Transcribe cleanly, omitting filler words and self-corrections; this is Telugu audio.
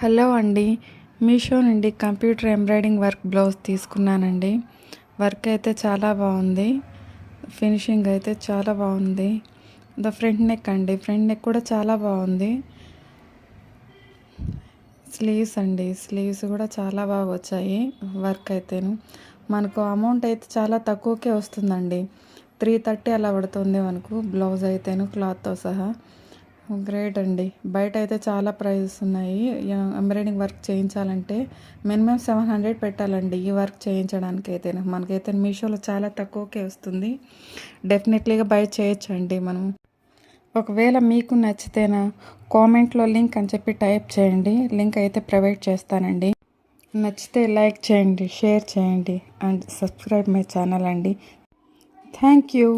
హలో అండి, మీషో నుండి కంప్యూటర్ ఎంబ్రాయిడింగ్ వర్క్ బ్లౌజ్ తీసుకున్నానండి. వర్క్ అయితే చాలా బాగుంది, ఫినిషింగ్ అయితే చాలా బాగుంది. ఫ్రంట్ నెక్ అండి, ఫ్రంట్ నెక్ కూడా చాలా బాగుంది. స్లీవ్స్ అండి, స్లీవ్స్ కూడా చాలా బాగా వచ్చాయి. వర్క్ అయితేను మనకు అమౌంట్ అయితే చాలా తక్కువకే వస్తుందండి. 330 అలా పడుతుంది మనకు బ్లౌజ్ అయితేను క్లాత్తో సహా. గ్రేట్ అండి. బయట అయితే చాలా ప్రైజెస్ ఉన్నాయి. ఎంబ్రాయిడింగ్ వర్క్ చేయించాలంటే మినిమం 700 పెట్టాలండి ఈ వర్క్ చేయించడానికి అయితే. మనకైతే మీషోలో చాలా తక్కువకే వస్తుంది. డెఫినెట్లీగా బై చేయొచ్చండి మనం. ఒకవేళ మీకు నచ్చితేనా కామెంట్లో లింక్ అని చెప్పి టైప్ చేయండి. లింక్ అయితే ప్రొవైడ్ చేస్తానండి. నచ్చితే లైక్ చేయండి, షేర్ చేయండి అండ్ సబ్స్క్రైబ్ మై ఛానల్ అండి. Thank you.